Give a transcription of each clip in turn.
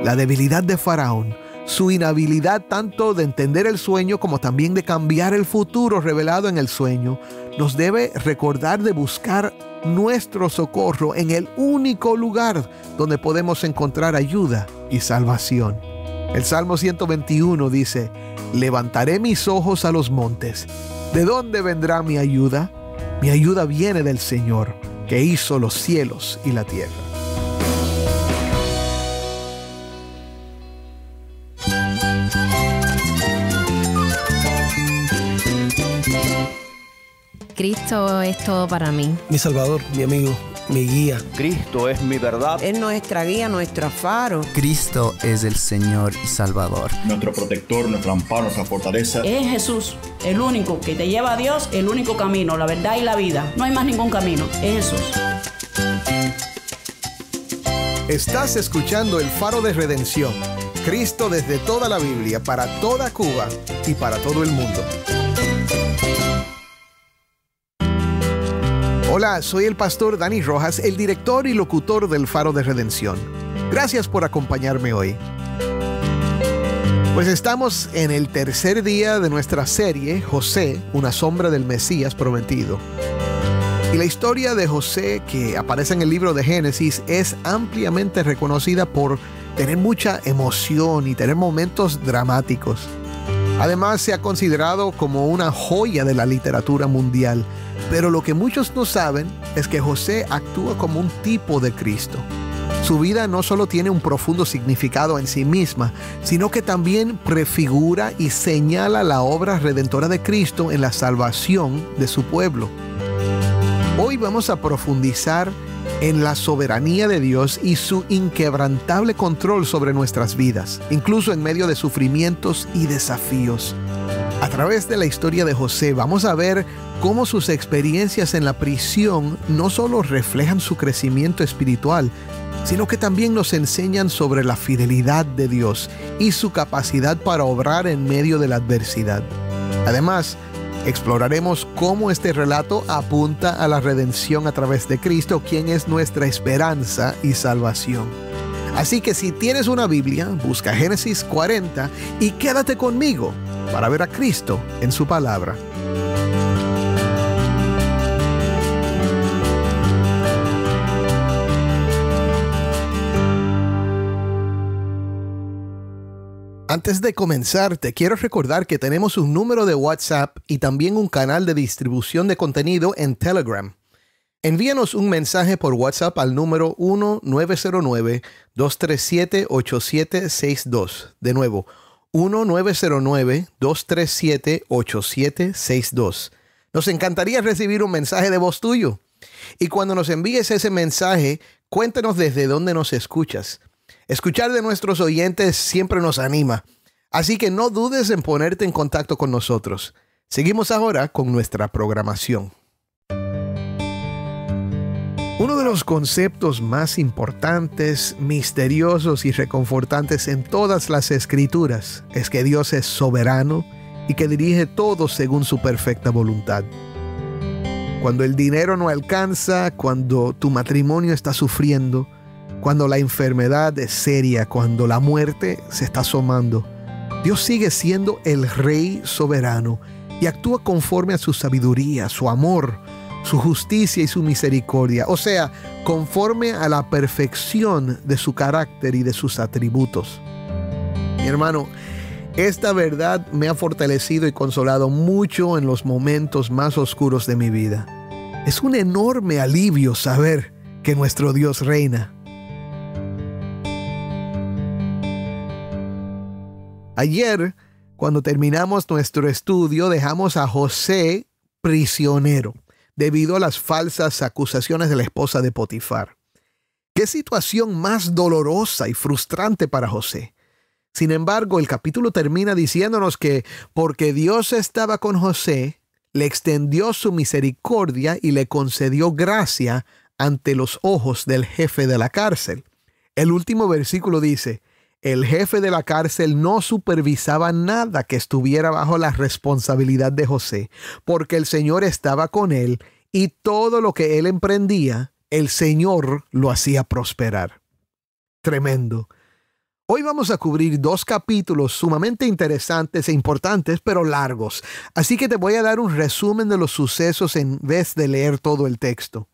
la debilidad de Faraón, su inhabilidad tanto de entender el sueño como también de cambiar el futuro revelado en el sueño, nos debe recordar de buscar nuestro socorro en el único lugar donde podemos encontrar ayuda y salvación. El Salmo 121 dice: levantaré mis ojos a los montes. ¿De dónde vendrá mi ayuda? Mi ayuda viene del Señor, que hizo los cielos y la tierra. Cristo es todo para mí. Mi Salvador, mi amigo, mi guía. Cristo es mi verdad. Es nuestra guía, nuestro faro. Cristo es el Señor y Salvador. Nuestro protector, nuestro amparo, nuestra fortaleza. Es Jesús, el único que te lleva a Dios, el único camino, la verdad y la vida. No hay más ningún camino, es Jesús. Estás escuchando El Faro de Redención. Cristo desde toda la Biblia, para toda Cuba y para todo el mundo. Hola, soy el pastor Dani Rojas, el director y locutor del Faro de Redención. Gracias por acompañarme hoy. Pues estamos en el tercer día de nuestra serie, José, una sombra del Mesías prometido. Y la historia de José, que aparece en el libro de Génesis, es ampliamente reconocida por tener mucha emoción y tener momentos dramáticos. Además, se ha considerado como una joya de la literatura mundial. Pero lo que muchos no saben es que José actúa como un tipo de Cristo. Su vida no solo tiene un profundo significado en sí misma, sino que también prefigura y señala la obra redentora de Cristo en la salvación de su pueblo. Hoy vamos a profundizar en la soberanía de Dios y su inquebrantable control sobre nuestras vidas, incluso en medio de sufrimientos y desafíos. A través de la historia de José vamos a ver cómo sus experiencias en la prisión no solo reflejan su crecimiento espiritual, sino que también nos enseñan sobre la fidelidad de Dios y su capacidad para obrar en medio de la adversidad. Además, exploraremos cómo este relato apunta a la redención a través de Cristo, quien es nuestra esperanza y salvación. Así que si tienes una Biblia, busca Génesis 40 y quédate conmigo para ver a Cristo en su palabra. Antes de comenzar, te quiero recordar que tenemos un número de WhatsApp y también un canal de distribución de contenido en Telegram. Envíanos un mensaje por WhatsApp al número 1-909-237-8762. De nuevo, 1-909-237-8762. Nos encantaría recibir un mensaje de voz tuyo. Y cuando nos envíes ese mensaje, cuéntanos desde dónde nos escuchas. Escuchar de nuestros oyentes siempre nos anima, así que no dudes en ponerte en contacto con nosotros. Seguimos ahora con nuestra programación. Uno de los conceptos más importantes, misteriosos y reconfortantes en todas las Escrituras es que Dios es soberano y que dirige todo según su perfecta voluntad. Cuando el dinero no alcanza, cuando tu matrimonio está sufriendo, cuando la enfermedad es seria, cuando la muerte se está asomando, Dios sigue siendo el Rey soberano y actúa conforme a su sabiduría, su amor, su justicia y su misericordia, o sea, conforme a la perfección de su carácter y de sus atributos. Mi hermano, esta verdad me ha fortalecido y consolado mucho en los momentos más oscuros de mi vida. Es un enorme alivio saber que nuestro Dios reina. Ayer, cuando terminamos nuestro estudio, dejamos a José prisionero debido a las falsas acusaciones de la esposa de Potifar. ¡Qué situación más dolorosa y frustrante para José! Sin embargo, el capítulo termina diciéndonos que porque Dios estaba con José, le extendió su misericordia y le concedió gracia ante los ojos del jefe de la cárcel. El último versículo dice: el jefe de la cárcel no supervisaba nada que estuviera bajo la responsabilidad de José, porque el Señor estaba con él y todo lo que él emprendía, el Señor lo hacía prosperar. Tremendo. Hoy vamos a cubrir 2 capítulos sumamente interesantes e importantes, pero largos. Así que te voy a dar un resumen de los sucesos en vez de leer todo el texto.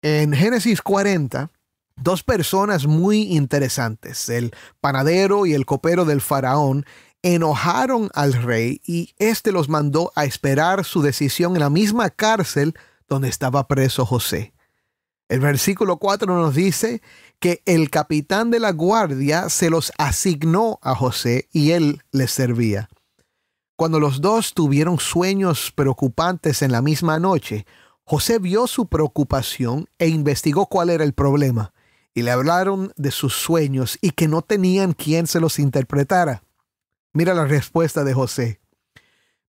En Génesis 40, 2 personas muy interesantes, el panadero y el copero del faraón, enojaron al rey y éste los mandó a esperar su decisión en la misma cárcel donde estaba preso José. El versículo 4 nos dice que el capitán de la guardia se los asignó a José y él les servía. Cuando los 2 tuvieron sueños preocupantes en la misma noche, José vio su preocupación e investigó cuál era el problema. Y le hablaron de sus sueños y que no tenían quien se los interpretara. Mira la respuesta de José.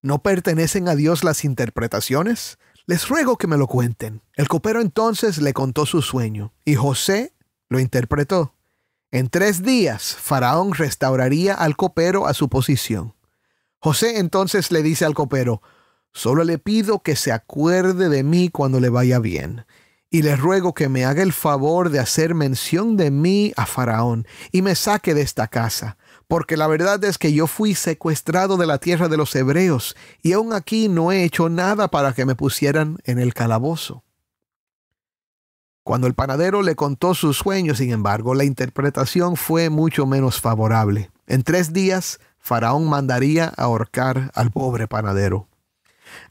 ¿No pertenecen a Dios las interpretaciones? Les ruego que me lo cuenten. El copero entonces le contó su sueño y José lo interpretó. En 3 días, Faraón restauraría al copero a su posición. José entonces le dice al copero, solo le pido que se acuerde de mí cuando le vaya bien. Y le ruego que me haga el favor de hacer mención de mí a Faraón y me saque de esta casa. Porque la verdad es que yo fui secuestrado de la tierra de los hebreos y aún aquí no he hecho nada para que me pusieran en el calabozo. Cuando el panadero le contó sus sueños, sin embargo, la interpretación fue mucho menos favorable. En 3 días, Faraón mandaría ahorcar al pobre panadero.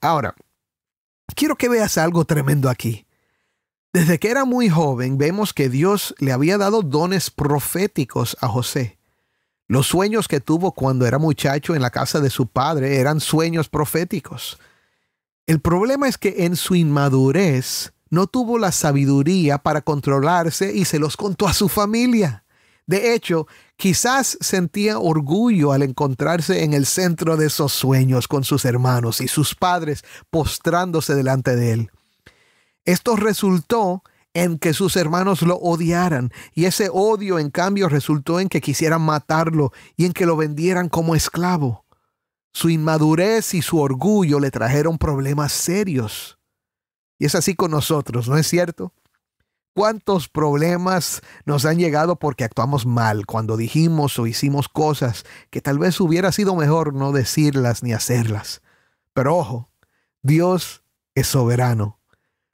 Ahora, quiero que veas algo tremendo aquí. Desde que era muy joven, vemos que Dios le había dado dones proféticos a José. Los sueños que tuvo cuando era muchacho en la casa de su padre eran sueños proféticos. El problema es que en su inmadurez no tuvo la sabiduría para controlarse y se los contó a su familia. De hecho, quizás sentía orgullo al encontrarse en el centro de esos sueños con sus hermanos y sus padres postrándose delante de él. Esto resultó en que sus hermanos lo odiaran, y ese odio en cambio resultó en que quisieran matarlo y en que lo vendieran como esclavo. Su inmadurez y su orgullo le trajeron problemas serios. Y es así con nosotros, ¿no es cierto? ¿Cuántos problemas nos han llegado porque actuamos mal cuando dijimos o hicimos cosas que tal vez hubiera sido mejor no decirlas ni hacerlas? Pero ojo, Dios es soberano.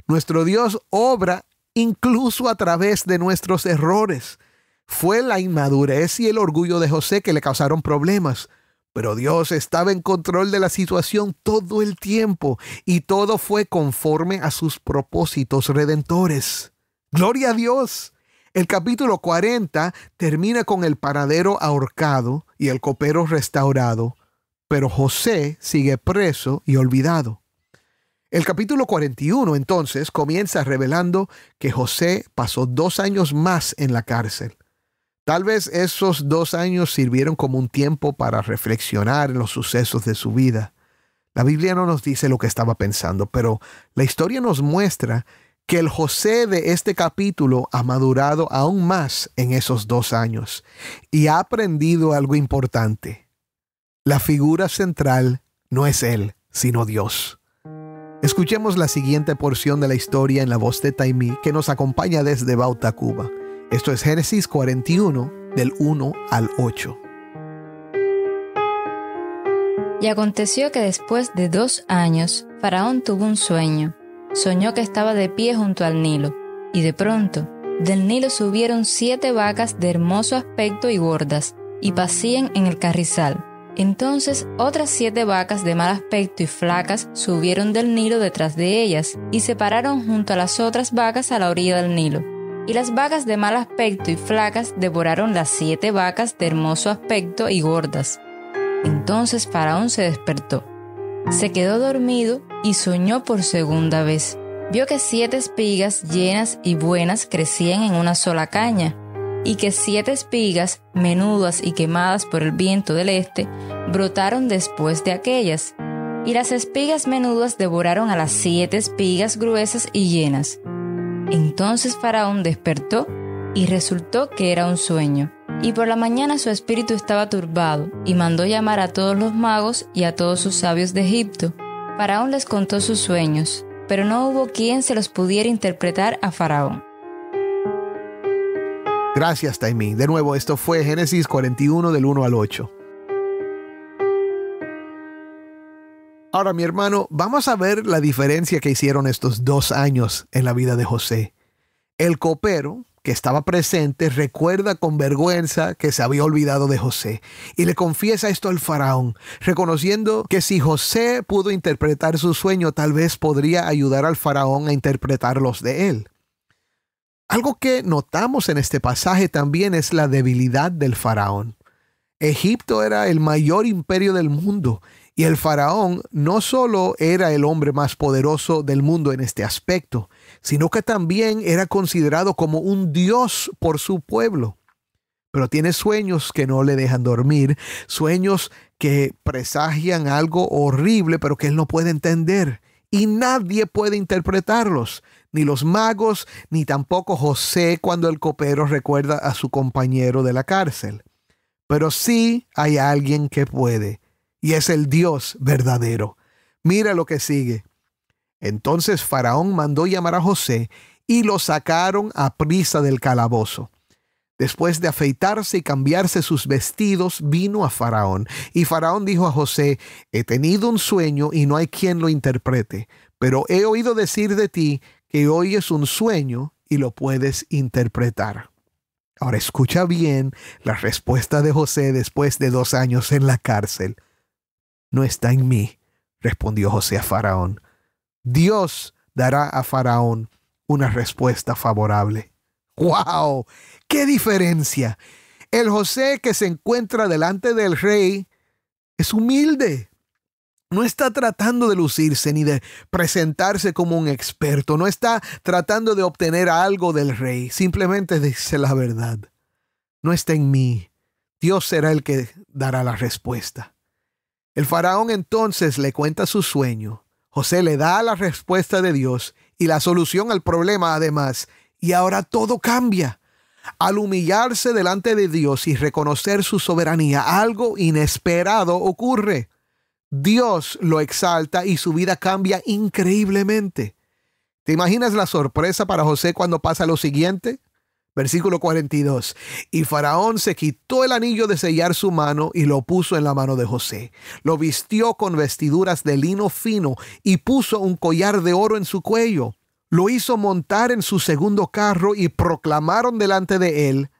Nuestro Dios obra incluso a través de nuestros errores. Fue la inmadurez y el orgullo de José que le causaron problemas, pero Dios estaba en control de la situación todo el tiempo y todo fue conforme a sus propósitos redentores. ¡Gloria a Dios! El capítulo 40 termina con el panadero ahorcado y el copero restaurado, pero José sigue preso y olvidado. El capítulo 41, entonces, comienza revelando que José pasó 2 años más en la cárcel. Tal vez esos 2 años sirvieron como un tiempo para reflexionar en los sucesos de su vida. La Biblia no nos dice lo que estaba pensando, pero la historia nos muestra que el José de este capítulo ha madurado aún más en esos 2 años y ha aprendido algo importante. La figura central no es él, sino Dios. Escuchemos la siguiente porción de la historia en la voz de Taimí, que nos acompaña desde Bauta, Cuba. Esto es Génesis 41, del 1 al 8. Y aconteció que después de 2 años, Faraón tuvo un sueño. Soñó que estaba de pie junto al Nilo, y de pronto, del Nilo subieron 7 vacas de hermoso aspecto y gordas, y pacían en el carrizal. Entonces otras 7 vacas de mal aspecto y flacas subieron del Nilo detrás de ellas, y se pararon junto a las otras vacas a la orilla del Nilo. Y las vacas de mal aspecto y flacas devoraron las 7 vacas de hermoso aspecto y gordas. Entonces Faraón se despertó. Se quedó dormido y soñó por segunda vez. Vio que 7 espigas llenas y buenas crecían en una sola caña, y que 7 espigas, menudas y quemadas por el viento del este, brotaron después de aquellas. Y las espigas menudas devoraron a las 7 espigas gruesas y llenas. Entonces Faraón despertó, y resultó que era un sueño. Y por la mañana su espíritu estaba turbado, y mandó llamar a todos los magos y a todos sus sabios de Egipto. Faraón les contó sus sueños, pero no hubo quien se los pudiera interpretar a Faraón. Gracias, Taimí. De nuevo, esto fue Génesis 41 del 1 al 8. Ahora, mi hermano, vamos a ver la diferencia que hicieron estos 2 años en la vida de José. El copero, que estaba presente, recuerda con vergüenza que se había olvidado de José y le confiesa esto al faraón, reconociendo que si José pudo interpretar su sueño, tal vez podría ayudar al faraón a interpretar los de él. Algo que notamos en este pasaje también es la debilidad del faraón. Egipto era el mayor imperio del mundo y el faraón no solo era el hombre más poderoso del mundo en este aspecto, sino que también era considerado como un dios por su pueblo. Pero tiene sueños que no le dejan dormir, sueños que presagian algo horrible, pero que él no puede entender. Y nadie puede interpretarlos, ni los magos, ni tampoco José cuando el copero recuerda a su compañero de la cárcel. Pero sí hay alguien que puede, y es el Dios verdadero. Mira lo que sigue. Entonces Faraón mandó llamar a José y lo sacaron a prisa del calabozo. Después de afeitarse y cambiarse sus vestidos, vino a Faraón. Y Faraón dijo a José: he tenido un sueño y no hay quien lo interprete, pero he oído decir de ti que hoy es un sueño y lo puedes interpretar. Ahora escucha bien la respuesta de José después de 2 años en la cárcel. No está en mí, respondió José a Faraón. Dios dará a Faraón una respuesta favorable. ¡Wow! ¡Qué diferencia! El José que se encuentra delante del rey es humilde. No está tratando de lucirse ni de presentarse como un experto. No está tratando de obtener algo del rey. Simplemente dice la verdad. No está en mí. Dios será el que dará la respuesta. El faraón entonces le cuenta su sueño. José le da la respuesta de Dios y la solución al problema además. Y ahora todo cambia. Al humillarse delante de Dios y reconocer su soberanía, algo inesperado ocurre. Dios lo exalta y su vida cambia increíblemente. ¿Te imaginas la sorpresa para José cuando pasa lo siguiente? Versículo 42. Y Faraón se quitó el anillo de sellar su mano y lo puso en la mano de José. Lo vistió con vestiduras de lino fino y puso un collar de oro en su cuello. Lo hizo montar en su segundo carro y proclamaron delante de él: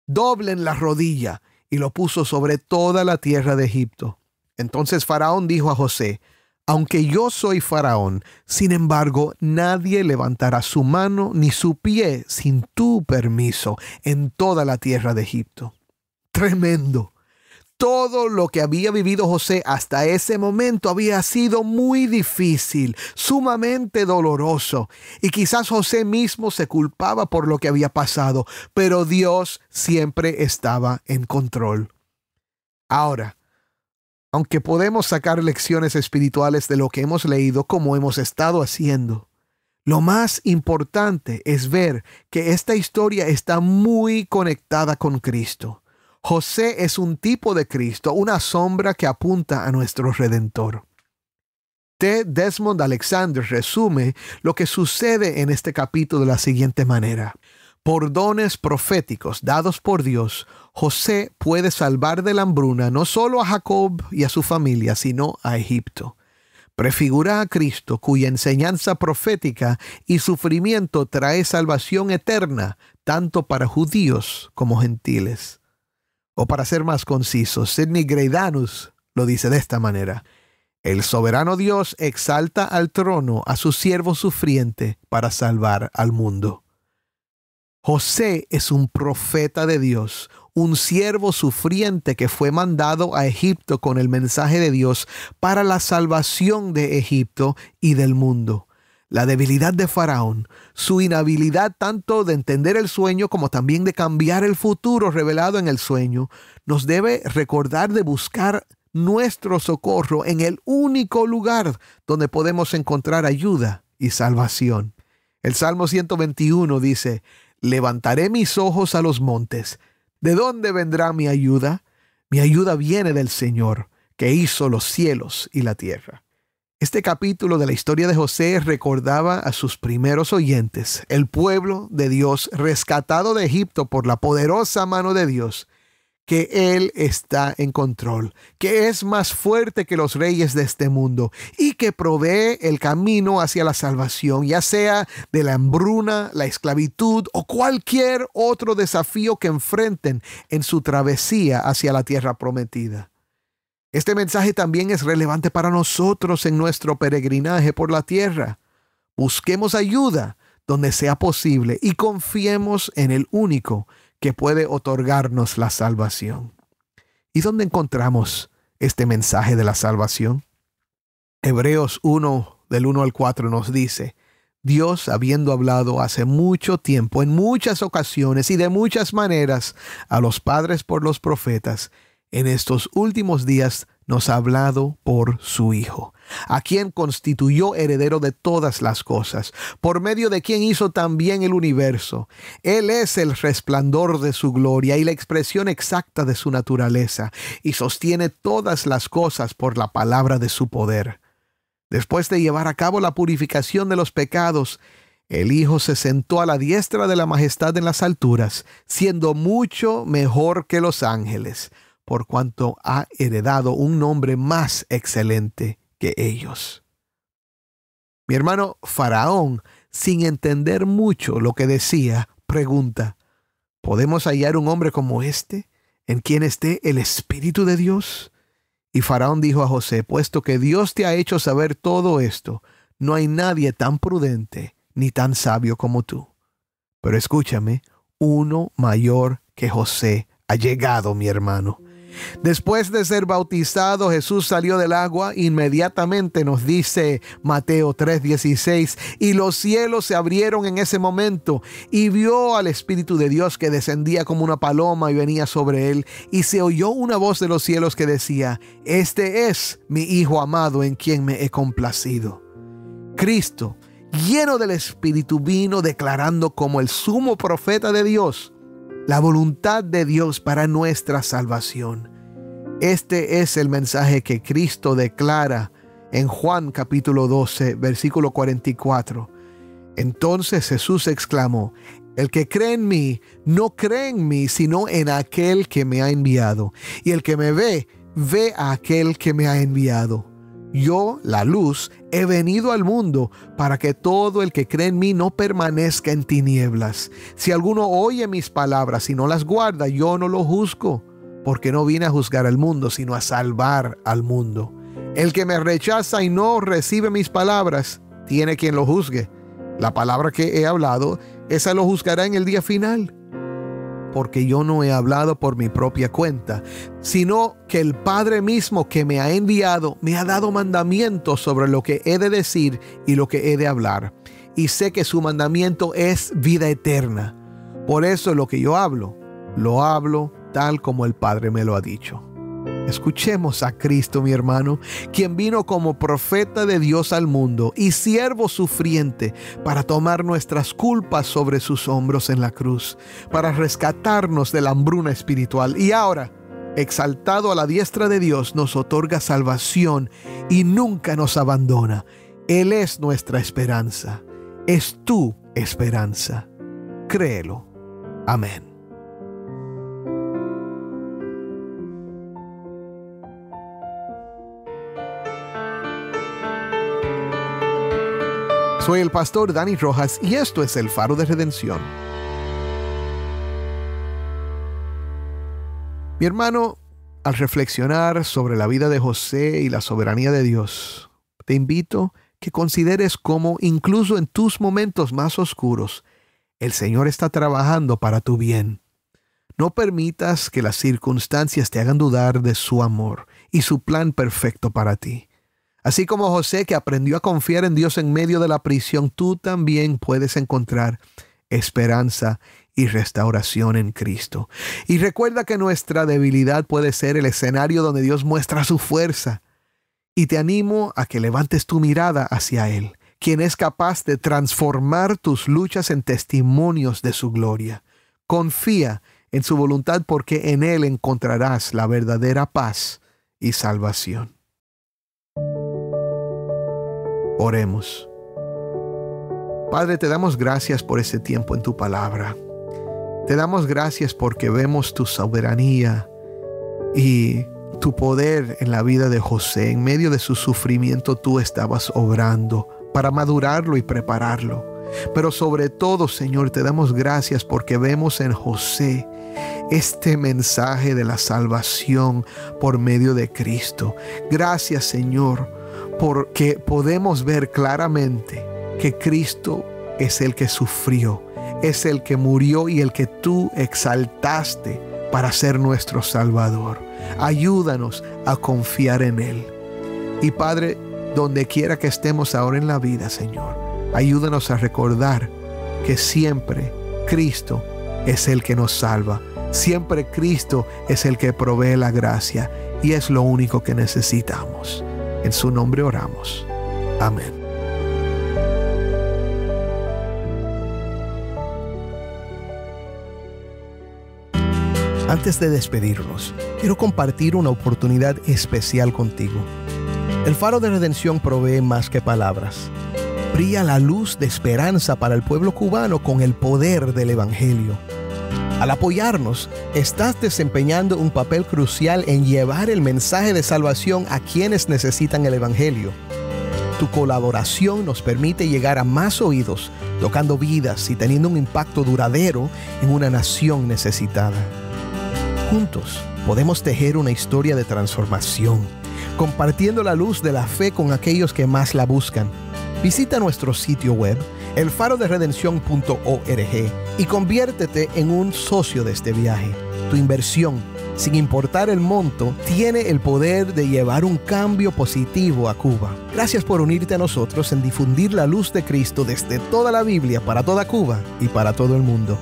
doblen la rodilla, y lo puso sobre toda la tierra de Egipto. Entonces Faraón dijo a José: aunque yo soy Faraón, sin embargo, nadie levantará su mano ni su pie sin tu permiso en toda la tierra de Egipto. Tremendo. Todo lo que había vivido José hasta ese momento había sido muy difícil, sumamente doloroso. Y quizás José mismo se culpaba por lo que había pasado, pero Dios siempre estaba en control. Ahora, aunque podemos sacar lecciones espirituales de lo que hemos leído como hemos estado haciendo, lo más importante es ver que esta historia está muy conectada con Cristo. José es un tipo de Cristo, una sombra que apunta a nuestro Redentor. T. Desmond Alexander resume lo que sucede en este capítulo de la siguiente manera. Por dones proféticos dados por Dios, José puede salvar de la hambruna no solo a Jacob y a su familia, sino a Egipto. Prefigura a Cristo, cuya enseñanza profética y sufrimiento trae salvación eterna, tanto para judíos como gentiles. O para ser más conciso, Sidney Greidanus lo dice de esta manera: el soberano Dios exalta al trono a su siervo sufriente para salvar al mundo. José es un profeta de Dios, un siervo sufriente que fue mandado a Egipto con el mensaje de Dios para la salvación de Egipto y del mundo. La debilidad de Faraón, su inhabilidad tanto de entender el sueño como también de cambiar el futuro revelado en el sueño, nos debe recordar de buscar nuestro socorro en el único lugar donde podemos encontrar ayuda y salvación. El Salmo 121 dice: levantaré mis ojos a los montes. ¿De dónde vendrá mi ayuda? Mi ayuda viene del Señor, que hizo los cielos y la tierra. Este capítulo de la historia de José recordaba a sus primeros oyentes, el pueblo de Dios rescatado de Egipto por la poderosa mano de Dios, que Él está en control, que es más fuerte que los reyes de este mundo y que provee el camino hacia la salvación, ya sea de la hambruna, la esclavitud o cualquier otro desafío que enfrenten en su travesía hacia la tierra prometida. Este mensaje también es relevante para nosotros en nuestro peregrinaje por la tierra. Busquemos ayuda donde sea posible y confiemos en el único que puede otorgarnos la salvación. ¿Y dónde encontramos este mensaje de la salvación? Hebreos 1, del 1 al 4 nos dice: Dios, habiendo hablado hace mucho tiempo, en muchas ocasiones y de muchas maneras, a los padres por los profetas, en estos últimos días nos ha hablado por su Hijo, a quien constituyó heredero de todas las cosas, por medio de quien hizo también el universo. Él es el resplandor de su gloria y la expresión exacta de su naturaleza, y sostiene todas las cosas por la palabra de su poder. Después de llevar a cabo la purificación de los pecados, el Hijo se sentó a la diestra de la majestad en las alturas, siendo mucho mejor que los ángeles, por cuanto ha heredado un nombre más excelente que ellos. Mi hermano Faraón, sin entender mucho lo que decía, pregunta: ¿podemos hallar un hombre como este, en quien esté el Espíritu de Dios? Y Faraón dijo a José: puesto que Dios te ha hecho saber todo esto, no hay nadie tan prudente ni tan sabio como tú. Pero escúchame, uno mayor que José ha llegado, mi hermano. Después de ser bautizado, Jesús salió del agua. Inmediatamente nos dice Mateo 3:16, y los cielos se abrieron en ese momento, y vio al Espíritu de Dios que descendía como una paloma y venía sobre él, y se oyó una voz de los cielos que decía: este es mi Hijo amado, en quien me he complacido. Cristo, lleno del Espíritu, vino declarando como el sumo profeta de Dios la voluntad de Dios para nuestra salvación. Este es el mensaje que Cristo declara en Juan capítulo 12, versículo 44. Entonces Jesús exclamó: el que cree en mí, no cree en mí, sino en aquel que me ha enviado. Y el que me ve, ve a aquel que me ha enviado. Yo, la luz, he venido al mundo para que todo el que cree en mí no permanezca en tinieblas. Si alguno oye mis palabras y no las guarda, yo no lo juzgo, porque no vine a juzgar al mundo, sino a salvar al mundo. El que me rechaza y no recibe mis palabras, tiene quien lo juzgue. La palabra que he hablado, esa lo juzgará en el día final. Porque yo no he hablado por mi propia cuenta, sino que el Padre mismo que me ha enviado me ha dado mandamientos sobre lo que he de decir y lo que he de hablar. Y sé que su mandamiento es vida eterna. Por eso lo que yo hablo, lo hablo tal como el Padre me lo ha dicho. Escuchemos a Cristo, mi hermano, quien vino como profeta de Dios al mundo y siervo sufriente para tomar nuestras culpas sobre sus hombros en la cruz, para rescatarnos de la hambruna espiritual. Y ahora, exaltado a la diestra de Dios, nos otorga salvación y nunca nos abandona. Él es nuestra esperanza. Es tu esperanza. Créelo. Amén. Soy el pastor Dani Rojas y esto es El Faro de Redención. Mi hermano, al reflexionar sobre la vida de José y la soberanía de Dios, te invito que consideres cómo incluso en tus momentos más oscuros, el Señor está trabajando para tu bien. No permitas que las circunstancias te hagan dudar de su amor y su plan perfecto para ti. Así como José, que aprendió a confiar en Dios en medio de la prisión, tú también puedes encontrar esperanza y restauración en Cristo. Y recuerda que nuestra debilidad puede ser el escenario donde Dios muestra su fuerza. Y te animo a que levantes tu mirada hacia Él, quien es capaz de transformar tus luchas en testimonios de su gloria. Confía en su voluntad, porque en Él encontrarás la verdadera paz y salvación. Oremos. Padre, te damos gracias por ese tiempo en tu palabra. Te damos gracias porque vemos tu soberanía y tu poder en la vida de José. En medio de su sufrimiento tú estabas obrando para madurarlo y prepararlo. Pero sobre todo, Señor, te damos gracias porque vemos en José este mensaje de la salvación por medio de Cristo. Gracias, Señor, porque podemos ver claramente que Cristo es el que sufrió, es el que murió y el que tú exaltaste para ser nuestro Salvador. Ayúdanos a confiar en Él. Y Padre, donde quiera que estemos ahora en la vida, Señor, ayúdanos a recordar que siempre Cristo es el que nos salva. Siempre Cristo es el que provee la gracia y es lo único que necesitamos. En su nombre oramos. Amén. Antes de despedirnos, quiero compartir una oportunidad especial contigo. El Faro de Redención provee más que palabras. Brilla la luz de esperanza para el pueblo cubano con el poder del Evangelio. Al apoyarnos, estás desempeñando un papel crucial en llevar el mensaje de salvación a quienes necesitan el Evangelio. Tu colaboración nos permite llegar a más oídos, tocando vidas y teniendo un impacto duradero en una nación necesitada. Juntos podemos tejer una historia de transformación, compartiendo la luz de la fe con aquellos que más la buscan. Visita nuestro sitio web, elfaroderedención.org, y conviértete en un socio de este viaje. Tu inversión, sin importar el monto, tiene el poder de llevar un cambio positivo a Cuba. Gracias por unirte a nosotros en difundir la luz de Cristo desde toda la Biblia para toda Cuba y para todo el mundo.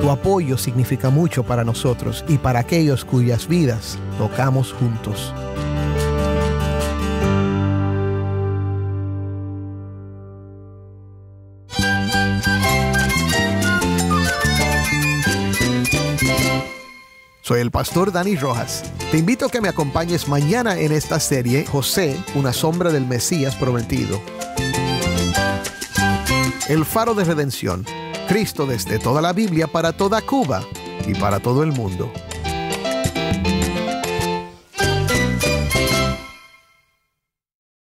Tu apoyo significa mucho para nosotros y para aquellos cuyas vidas tocamos juntos. Soy el pastor Dani Rojas. Te invito a que me acompañes mañana en esta serie José, una sombra del Mesías prometido. El Faro de Redención. Cristo desde toda la Biblia para toda Cuba y para todo el mundo.